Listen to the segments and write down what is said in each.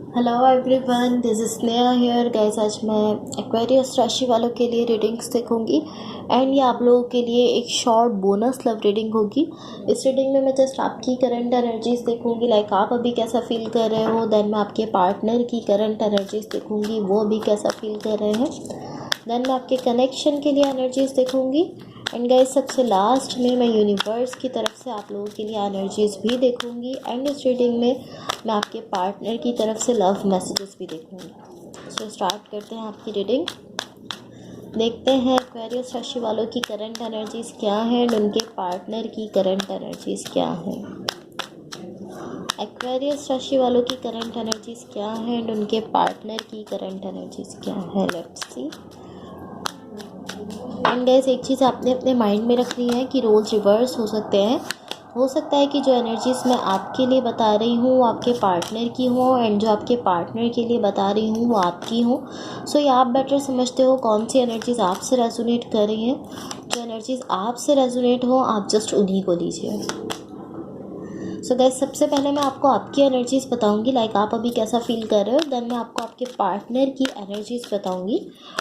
Hello everyone, this is Sneha here guys. आज मैं Aquarius राशि वालों के लिए रीडिंग्स देखूंगी एंड ये आप लोगों के लिए एक शॉर्ट बोनस लव रीडिंग होगी। इस रीडिंग में मैं जस्ट आपकी करंट एनर्जीज देखूंगी, लाइक आप अभी कैसा फील कर रहे हो। देन मैं आपके पार्टनर की करंट एनर्जीज देखूंगी, वो अभी कैसा फील कर रहे हैं। देन मैं आपके कनेक्शन के लिए एनर्जीज देखूंगी एंड गाइस सबसे लास्ट में मैं यूनिवर्स की तरफ से आप लोगों के लिए एनर्जीज भी देखूंगी एंड इस रीडिंग में मैं आपके पार्टनर की तरफ से लव मैसेजेस भी देखूंगी। सो स्टार्ट करते हैं आपकी रीडिंग। देखते हैं एक्वेरियस राशि वालों की करंट एनर्जीज क्या हैं एंड उनके पार्टनर की करंट एनर्जीज क्या हैं। एक्वेरियस राशि वालों की करंट एनर्जीज क्या हैं एंड उनके पार्टनर की करंट एनर्जीज क्या है। Let's see. एंड गाइस एक चीज़ आपने अपने माइंड में रखनी है कि रोल्स रिवर्स हो सकते हैं। हो सकता है कि जो एनर्जीज मैं आपके लिए बता रही हूँ वो आपके पार्टनर की हो एंड जो आपके पार्टनर के लिए बता रही हूँ वो आपकी हो। सो ये आप बेटर समझते हो कौन सी एनर्जीज आपसे रेजोनेट कर रही हैं। जो एनर्जीज आपसे रेजोनेट हो आप जस्ट उन्हीं को लीजिए। सो गाइस सबसे पहले मैं आपको आपकी एनर्जीज बताऊंगी, लाइक आप अभी कैसा फील कर रहे हो। देन मैं आपको आपके पार्टनर की एनर्जीज बताऊंगी,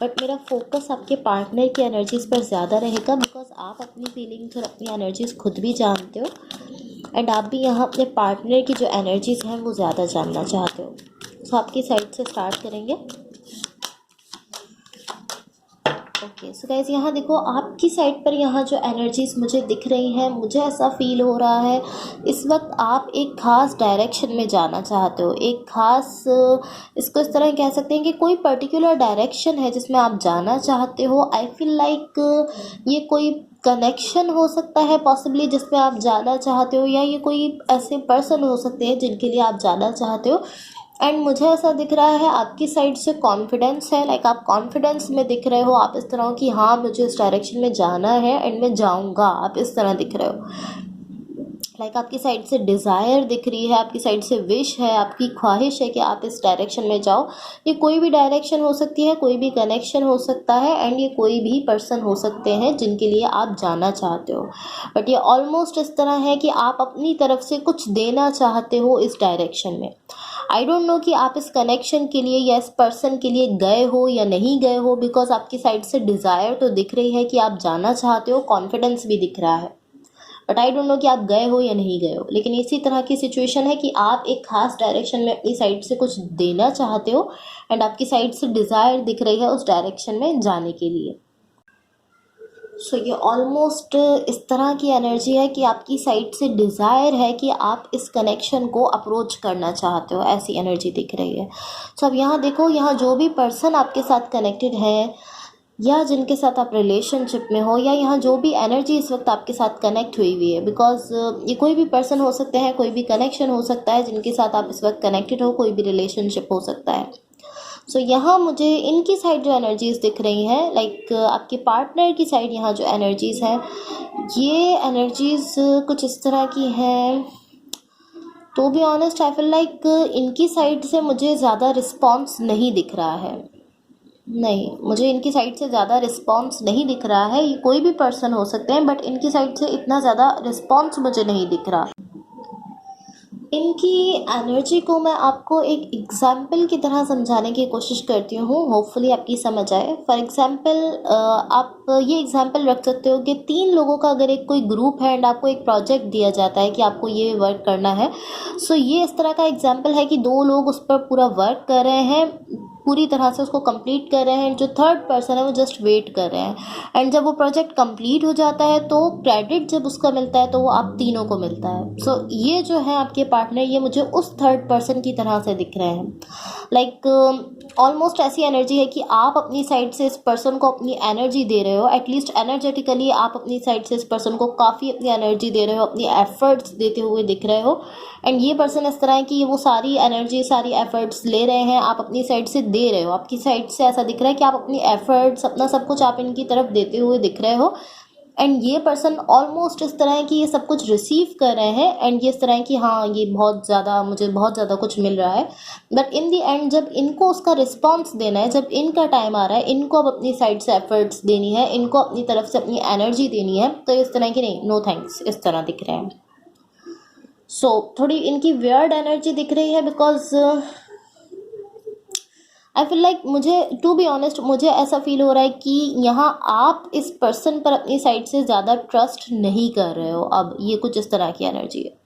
बट मेरा फोकस आपके पार्टनर की एनर्जीज पर ज़्यादा रहेगा बिकॉज आप अपनी फीलिंग्स और अपनी एनर्जीज खुद भी जानते हो एंड आप भी यहाँ अपने पार्टनर की जो एनर्जीज हैं वो ज़्यादा जानना चाहते हो। सो आपकी साइड से स्टार्ट करेंगे। ओके सो गाइज यहाँ देखो आपकी साइड पर यहाँ जो एनर्जीज मुझे दिख रही हैं, मुझे ऐसा फील हो रहा है इस वक्त आप एक ख़ास डायरेक्शन में जाना चाहते हो। एक ख़ास इसको इस तरह कह सकते हैं कि कोई पर्टिकुलर डायरेक्शन है जिसमें आप जाना चाहते हो। आई फील लाइक ये कोई कनेक्शन हो सकता है पॉसिबली जिसमें आप जाना चाहते हो, या ये कोई ऐसे पर्सन हो सकते हैं जिनके लिए आप जाना चाहते हो। एंड मुझे ऐसा दिख रहा है आपकी साइड से कॉन्फिडेंस है, लाइक आप कॉन्फिडेंस में दिख रहे हो। आप इस तरह की हाँ मुझे इस डायरेक्शन में जाना है एंड मैं जाऊँगा, आप इस तरह दिख रहे हो। लाइक आपकी साइड से डिज़ायर दिख रही है, आपकी साइड से विश है, आपकी ख्वाहिश है कि आप इस डायरेक्शन में जाओ। ये कोई भी डायरेक्शन हो सकती है, कोई भी कनेक्शन हो सकता है एंड ये कोई भी पर्सन हो सकते हैं जिनके लिए आप जाना चाहते हो। बट ये ऑलमोस्ट इस तरह है कि आप अपनी तरफ से कुछ देना चाहते हो इस डायरेक्शन में। आई डोंट नो कि आप इस कनेक्शन के लिए या इस पर्सन के लिए गए हो या नहीं गए हो, बिकॉज आपकी साइड से डिज़ायर तो दिख रही है कि आप जाना चाहते हो, कॉन्फिडेंस भी दिख रहा है, बट आई डोंट नो कि आप गए हो या नहीं गए हो। लेकिन इसी तरह की सिचुएशन है कि आप एक खास डायरेक्शन में अपनी साइड से कुछ देना चाहते हो एंड आपकी साइड से डिज़ायर दिख रही है उस डायरेक्शन में जाने के लिए। सो ये ऑलमोस्ट इस तरह की एनर्जी है कि आपकी साइड से डिज़ायर है कि आप इस कनेक्शन को अप्रोच करना चाहते हो, ऐसी एनर्जी दिख रही है। सो अब यहाँ देखो, यहाँ जो भी पर्सन आपके साथ कनेक्टेड है या जिनके साथ आप रिलेशनशिप में हो, या यहाँ जो भी एनर्जी इस वक्त आपके साथ कनेक्ट हुई है, बिकॉज ये कोई भी पर्सन हो सकते हैं, कोई भी कनेक्शन हो सकता है जिनके साथ आप इस वक्त कनेक्टेड हो, कोई भी रिलेशनशिप हो सकता है। सो यहाँ मुझे इनकी साइड जो एनर्जीज़ दिख रही हैं, लाइक आपके पार्टनर की साइड यहाँ जो एनर्जीज़ हैं, ये एनर्जीज़ कुछ इस तरह की हैं। तो be honest I feel like इनकी साइड से मुझे ज़्यादा रिस्पॉन्स नहीं दिख रहा है। नहीं, मुझे इनकी साइड से ज़्यादा रिस्पॉन्स नहीं दिख रहा है। ये कोई भी पर्सन हो सकते हैं बट इनकी साइड से इतना ज़्यादा रिस्पॉन्स मुझे नहीं दिख रहा। इनकी एनर्जी को मैं आपको एक एग्जाम्पल की तरह समझाने की कोशिश करती हूँ, होपफुली आपकी समझ आए। फॉर एग्जाम्पल आप ये एग्जाम्पल रख सकते हो कि 3 लोगों का अगर एक कोई ग्रुप है एंड आपको एक प्रोजेक्ट दिया जाता है कि आपको ये वर्क करना है। सो ये इस तरह का एग्जाम्पल है कि 2 लोग उस पर पूरा वर्क कर रहे हैं, पूरी तरह से उसको कंप्लीट कर रहे हैं। जो थर्ड पर्सन है वो जस्ट वेट कर रहे हैं एंड जब वो प्रोजेक्ट कंप्लीट हो जाता है तो क्रेडिट जब उसका मिलता है तो वो आप तीनों को मिलता है। सो ये जो है आपके पार्टनर, ये मुझे उस थर्ड पर्सन की तरह से दिख रहे हैं। लाइक ऑलमोस्ट ऐसी एनर्जी है कि आप अपनी साइड से इस पर्सन को अपनी एनर्जी दे रहे हो, एटलीस्ट एनर्जेटिकली आप अपनी साइड से इस पर्सन को काफ़ी अपनी एनर्जी दे रहे हो, अपनी एफर्ट्स देते हुए दिख रहे हो। एंड ये पर्सन इस तरह है कि वो सारी एनर्जी, सारी एफर्ट्स ले रहे हैं, आप अपनी साइड से दे रहे हो। आपकी साइड से ऐसा दिख रहा है कि आप अपनी एफर्ट्स, अपना सब कुछ आप इनकी तरफ देते हुए दिख रहे हो। एंड ये पर्सन ऑलमोस्ट इस तरह है कि ये सब कुछ रिसीव कर रहे हैं एंड ये इस तरह है कि हाँ ये बहुत ज़्यादा, मुझे बहुत ज़्यादा कुछ मिल रहा है। बट इन दी एंड जब इनको उसका रिस्पॉन्स देना है, जब इनका टाइम आ रहा है, इनको अब अपनी साइड से एफर्ट्स देनी है, इनको अपनी तरफ से अपनी एनर्जी देनी है, तो इस तरह की नहीं, नो थैंक्स, इस तरह दिख रहे हैं। सो थोड़ी इनकी वियर्ड एनर्जी दिख रही है बिकॉज आई फील लाइक मुझे टू बी ऑनेस्ट मुझे ऐसा फील हो रहा है कि यहाँ आप इस पर्सन पर अपनी साइड से ज़्यादा ट्रस्ट नहीं कर रहे हो। अब ये कुछ इस तरह की एनर्जी है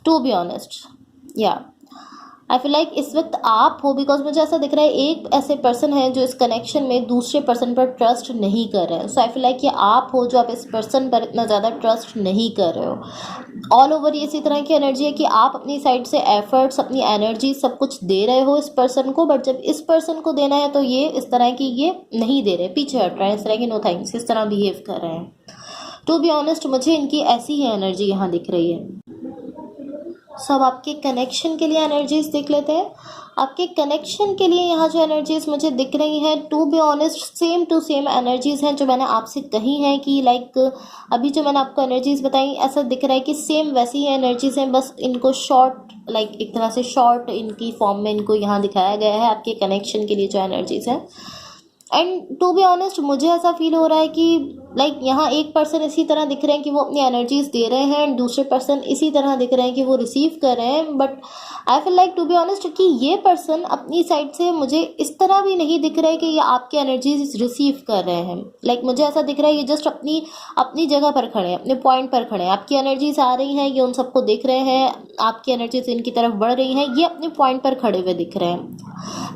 टू बी ऑनेस्ट। या आई फील लाइक इस वक्त आप हो, बिकॉज मुझे ऐसा दिख रहा है एक ऐसे पर्सन है जो इस कनेक्शन में दूसरे पर्सन पर ट्रस्ट नहीं कर रहे हैं। सो आई फील लाइक ये आप हो जो आप इस पर्सन पर इतना ज़्यादा ट्रस्ट नहीं कर रहे हो। ऑल ओवर ये इसी तरह की एनर्जी है कि आप अपनी साइड से एफर्ट्स, अपनी एनर्जी सब कुछ दे रहे हो इस पर्सन को, बट जब इस पर्सन को देना है तो ये इस तरह की ये नहीं दे रहे, पीछे हट रहे हैं, इस तरह की नो थैंक्स, इस तरह बिहेव कर रहे हैं। टू बी ऑनेस्ट मुझे इनकी ऐसी ही एनर्जी यहाँ दिख रही है। सब आपके कनेक्शन के लिए एनर्जीज देख लेते हैं। आपके कनेक्शन के लिए यहाँ जो एनर्जीज मुझे दिख रही हैं to be honest same to same energies हैं जो मैंने आपसे कही हैं कि लाइक अभी जो मैंने आपको एनर्जीज बताई ऐसा दिख रहा है कि सेम वैसी ही एनर्जीज हैं, बस इनको शॉर्ट लाइक एक तरह से शॉर्ट इनकी फॉर्म में इनको यहाँ दिखाया गया है आपके कनेक्शन के लिए जो एनर्जीज हैं। एंड टू बी ऑनेस्ट मुझे ऐसा फील हो रहा है कि लाइक यहाँ एक पर्सन इसी तरह दिख रहे हैं कि वो अपनी एनर्जीज दे रहे हैं एंड दूसरे पर्सन इसी तरह दिख रहे हैं कि वो रिसीव कर रहे हैं। But I feel like to be honest कि ये पर्सन अपनी साइड से मुझे इस तरह भी नहीं दिख रहा है कि ये आपकी एनर्जीज रिसीव कर रहे हैं। लाइक मुझे ऐसा दिख रहा है ये जस्ट अपनी अपनी जगह पर खड़े हैं, अपने पॉइंट पर खड़े हैं। आपकी एनर्जीज आ रही हैं, ये उन सबको देख रहे हैं, आपकी एनर्जीज इनकी तरफ बढ़ रही हैं, ये अपने पॉइंट पर खड़े हुए दिख रहे हैं।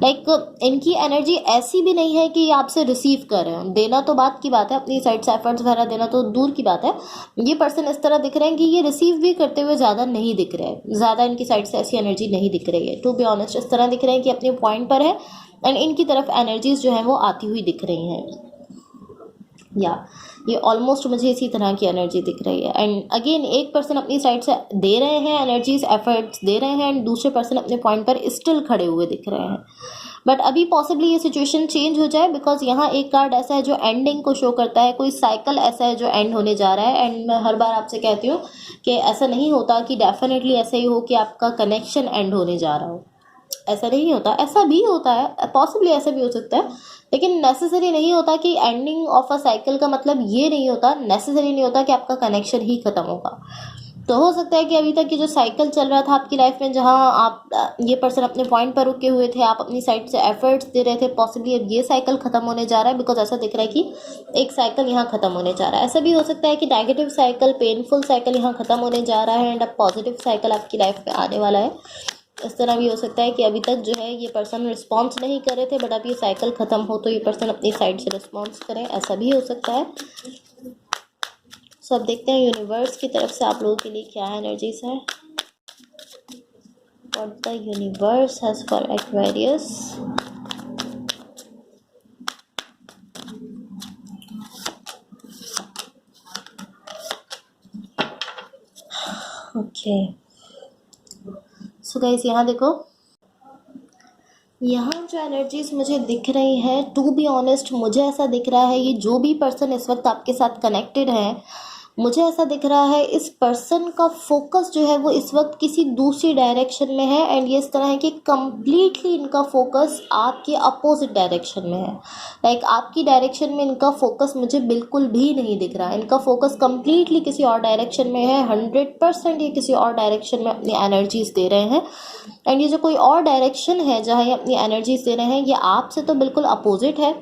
लाइक इनकी एनर्जी ऐसी भी नहीं है कि ये आपसे रिसीव कर रहे हैं। देना तो बात की बात है, अपनी साइड से एफर्ट्स वगैरह देना तो दूर की बात है। ये पर्सन इस तरह दिख रहे हैं कि ये रिसीव भी करते हुए ज़्यादा नहीं दिख रहे हैं, ज़्यादा इनकी साइड से ऐसी एनर्जी नहीं दिख रही है। टू बी ऑनेस्ट इस तरह दिख रहे हैं कि अपने पॉइंट पर है एंड इनकी तरफ एनर्जीज जो है वो आती हुई दिख रही हैं। या ये ऑलमोस्ट मुझे इसी तरह की एनर्जी दिख रही है। एंड अगेन एक पर्सन अपनी साइड से दे रहे हैं एनर्जीज, एफर्ट्स दे रहे हैं एंड दूसरे पर्सन अपने पॉइंट पर स्टिल खड़े हुए दिख रहे हैं। बट अभी पॉसिबली ये सिचुएशन चेंज हो जाए बिकॉज यहाँ एक कार्ड ऐसा है जो एंडिंग को शो करता है, कोई साइकिल ऐसा है जो एंड होने जा रहा है। एंड मैं हर बार आपसे कहती हूँ कि ऐसा नहीं होता कि डेफिनेटली ऐसा ही हो कि आपका कनेक्शन एंड होने जा रहा हो, ऐसा नहीं होता। ऐसा भी होता है, पॉसिबली ऐसा भी हो सकता है, लेकिन नेसेसरी नहीं होता कि एंडिंग ऑफ अ साइकिल का मतलब ये नहीं होता, नेसेसरी नहीं होता कि आपका कनेक्शन ही खत्म होगा। तो हो सकता है कि अभी तक ये जो साइकिल चल रहा था आपकी लाइफ में जहाँ आप ये पर्सन अपने पॉइंट पर रुके हुए थे, आप अपनी साइड से एफर्ट्स दे रहे थे, पॉसिबली अब ये साइकिल खत्म होने जा रहा है बिकॉज ऐसा दिख रहा है कि एक साइकिल यहाँ खत्म होने जा रहा है। ऐसा भी हो सकता है कि नेगेटिव साइकिल, पेनफुल साइकिल यहाँ खत्म होने जा रहा है एंड अब पॉजिटिव साइकिल आपकी लाइफ में आने वाला है। इस तरह भी हो सकता है कि अभी तक जो है ये पर्सन रिस्पॉन्स नहीं कर रहे थे बट अब ये साइकिल ख़त्म हो तो ये पर्सन अपनी साइड से रिस्पॉन्स करें, ऐसा भी हो सकता है। सो अब देखते हैं यूनिवर्स की तरफ से आप लोगों के लिए क्या एनर्जीज है। What the universe has for Aquarius. Okay so guys यहाँ देखो, यहाँ जो एनर्जीज मुझे दिख रही हैं टू बी ऑनेस्ट मुझे ऐसा दिख रहा है ये जो भी पर्सन इस वक्त आपके साथ कनेक्टेड है, मुझे ऐसा दिख रहा है इस पर्सन का फोकस जो है वो इस वक्त किसी दूसरी डायरेक्शन में है। एंड ये इस तरह है कि कम्प्लीटली इनका फोकस आपके अपोजिट डायरेक्शन में है। लाइक आपकी डायरेक्शन में इनका फोकस मुझे बिल्कुल भी नहीं दिख रहा है। इनका फोकस कम्प्लीटली किसी और डायरेक्शन में है। 100% ये किसी और डायरेक्शन में अपनी एनर्जीज दे रहे हैं। एंड ये जो कोई और डायरेक्शन है जहाँ ये अपनी एनर्जीज दे रहे हैं ये आपसे तो बिल्कुल अपोजिट है।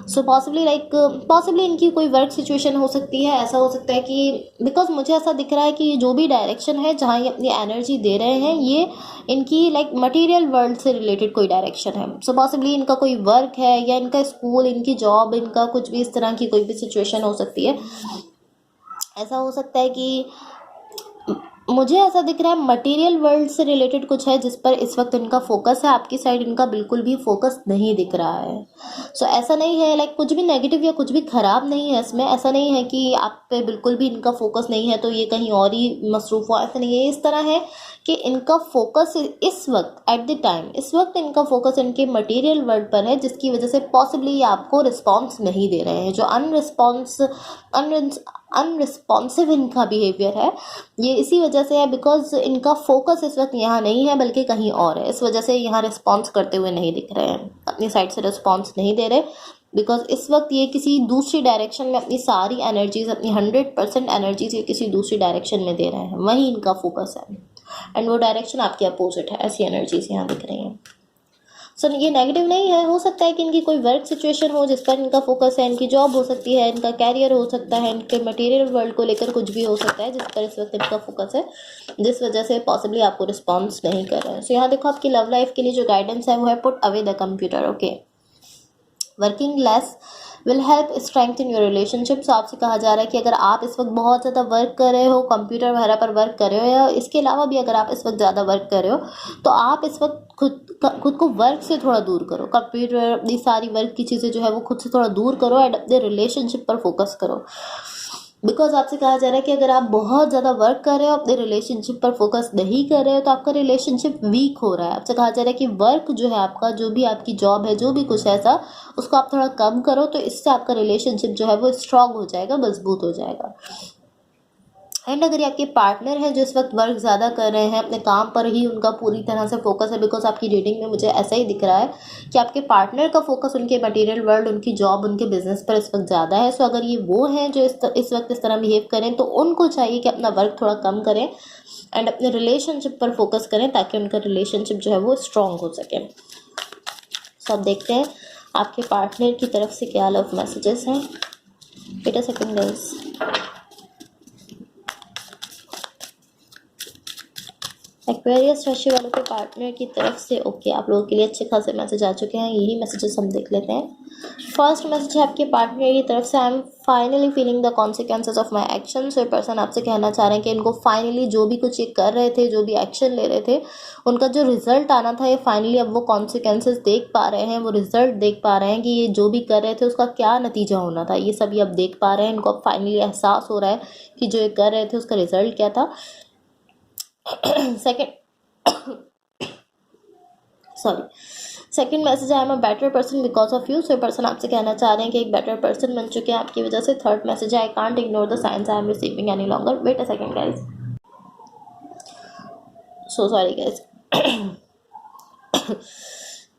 सो पॉसिबली इनकी कोई वर्क सिचुएशन हो सकती है। ऐसा हो सकता है कि बिकॉज मुझे ऐसा दिख रहा है कि ये जो भी डायरेक्शन है जहाँ ये अपनी एनर्जी दे रहे हैं ये इनकी लाइक मटेरियल वर्ल्ड से रिलेटेड कोई डायरेक्शन है। सो पॉसिबली इनका कोई वर्क है या इनका स्कूल, इनकी जॉब, इनका कुछ भी इस तरह की कोई भी सिचुएशन हो सकती है। ऐसा हो सकता है कि मुझे ऐसा दिख रहा है मटेरियल वर्ल्ड से रिलेटेड कुछ है जिस पर इस वक्त इनका फोकस है। आपकी साइड इनका बिल्कुल भी फोकस नहीं दिख रहा है। सो ऐसा नहीं है लाइक कुछ भी नेगेटिव या कुछ भी ख़राब नहीं है इसमें। ऐसा नहीं है कि आप पे बिल्कुल भी इनका फोकस नहीं है तो ये कहीं और ही मसरूफ़ हो, ऐसा नहीं है। इस तरह है कि इनका फोकस इस वक्त एट द टाइम इस वक्त इनका फोकस इनके मटेरियल वर्ल्ड पर है जिसकी वजह से पॉसिबली ये आपको रिस्पॉन्स नहीं दे रहे हैं। जो अनरिस्पॉन्सिव इनका बिहेवियर है ये इसी वजह से है बिकॉज इनका फोकस इस वक्त यहाँ नहीं है बल्कि कहीं और है। इस वजह से यहाँ रिस्पॉन्स करते हुए नहीं दिख रहे हैं, अपनी साइड से रिस्पॉन्स नहीं दे रहे बिकॉज इस वक्त ये किसी दूसरी डायरेक्शन में अपनी सारी एनर्जीज, अपनी 100% एनर्जीज ये किसी दूसरी डायरेक्शन में दे रहे हैं, वहीं इनका फोकस है। एंड वो डायरेक्शन आपके अपोजिट है, ऐसी एनर्जीज यहाँ दिख रही हैं। सर ये नेगेटिव नहीं है, हो सकता है कि इनकी कोई वर्क सिचुएशन हो जिस पर इनका फोकस है, इनकी जॉब हो सकती है, इनका कैरियर हो सकता है, इनके मटेरियल वर्ल्ड को लेकर कुछ भी हो सकता है जिस पर इस वक्त इनका फोकस है, जिस वजह से पॉसिबली आपको रिस्पॉन्स नहीं कर रहे हैं। सो यहाँ देखो आपकी लव लाइफ के लिए जो गाइडेंस है वो है put away the computer. Okay, working less will help strength in your relationship. So आपसे कहा जा रहा है कि अगर आप इस वक्त बहुत ज़्यादा वर्क कर रहे हो, कंप्यूटर वगैरह पर वर्क कर रहे हो, या इसके अलावा भी अगर आप इस वक्त ज़्यादा वर्क कर रहे हो, तो आप इस वक्त खुद को वर्क से थोड़ा दूर करो। कंप्यूटर, अपनी सारी वर्क की चीज़ें जो है वो खुद से थोड़ा दूर करो एंड अपने रिलेशनशिप पर फोकस करो। बिकॉज आपसे कहा जा रहा है कि अगर आप बहुत ज़्यादा वर्क कर रहे हो, अपने रिलेशनशिप पर फोकस नहीं कर रहे हो, तो आपका रिलेशनशिप वीक हो रहा है। आपसे कहा जा रहा है कि वर्क जो है आपका, जो भी आपकी जॉब है, जो भी कुछ है ऐसा, उसको आप थोड़ा कम करो, तो इससे आपका रिलेशनशिप जो है वो स्ट्रांग हो जाएगा, मजबूत हो जाएगा। एंड अगर ये आपके पार्टनर हैं जो इस वक्त वर्क ज़्यादा कर रहे हैं, अपने काम पर ही उनका पूरी तरह से फोकस है, बिकॉज आपकी रीडिंग में मुझे ऐसा ही दिख रहा है कि आपके पार्टनर का फोकस उनके मटेरियल वर्ल्ड, उनकी जॉब, उनके बिजनेस पर इस वक्त ज़्यादा है। सो अगर ये वो हैं जो इस वक्त इस तरह बिहेव करें, तो उनको चाहिए कि अपना वर्क थोड़ा कम करें एंड अपने रिलेशनशिप पर फोकस करें, ताकि उनका रिलेशनशिप जो है वो स्ट्रॉन्ग हो सके। सो अब देखते हैं आपके पार्टनर की तरफ से क्या लव मैसेजेस हैं। Wait a second guys. Aquarius राशि वालों के पार्टनर की तरफ से ओके आप लोगों के लिए अच्छे खासे मैसेज आ चुके हैं। यही मैसेजेस हम देख लेते हैं। फर्स्ट मैसेज है आपके पार्टनर की तरफ से, I am finally feeling the consequences of my action. So person आपसे कहना चाह रहे हैं कि इनको फाइनली जो भी कुछ ये कर रहे थे, जो भी एक्शन ले रहे थे, उनका जो रिजल्ट आना था, ये फाइनली अब वो कॉन्सिक्वेंसेज देख पा रहे हैं, वो रिजल्ट देख पा रहे हैं कि ये जो भी कर रहे थे उसका क्या नतीजा होना था। ये सभी अब देख पा रहे हैं, इनको अब फाइनली एहसास हो रहा है कि जो ये कर रहे थे उसका रिजल्ट क्या था। Second message I am a better person because of you. So person आपसे कहना चाह रहे हैं कि एक बेटर पर्सन बन चुके हैं आपकी वजह से। थर्ड मैसेज है I can't ignore the signs I am receiving any longer. Wait a second guys, so sorry guys.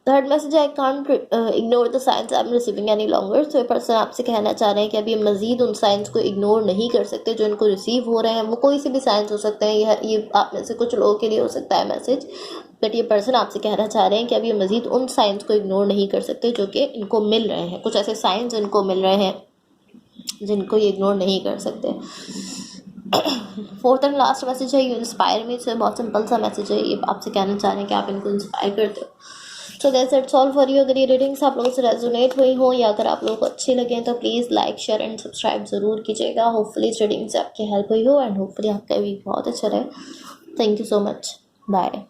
Third message I can't ignore the signs I am receiving any longer. So person आपसे कहना चाह रहे हैं कि अभी मजीद उन science को ignore नहीं कर सकते जो इनको रिसीव हो रहे हैं। वो कोई से भी साइंस हो सकते हैं, ये आप में से कुछ लोगों के लिए हो सकता है मैसेज, बट ये पर्सन आपसे कहना चाह रहे हैं कि अभी मजीद उन साइंस को इग्नोर नहीं कर सकते जो कि इनको मिल रहे हैं। कुछ ऐसे साइंस इनको मिल रहे हैं जिनको ये इग्नोर नहीं कर सकते। फोर्थ एंड लास्ट मैसेज है यू इंस्पायर मी। से बहुत सिंपल सा मैसेज है, ये आपसे कहना चाह रहे हैं कि आप इनको इंस्पायर करते हो। So that's it's all for you. अगर ये रीडिंग्स आप लोगों से रेजोनेट हुई हो या अगर आप लोगों को अच्छी लगे तो please like, share and subscribe ज़रूर कीजिएगा। होपफुली इस रीडिंग से आपकी हेल्प हुई हो एंड होपफुली आपका वीक बहुत अच्छा रहे। Thank you so much, bye.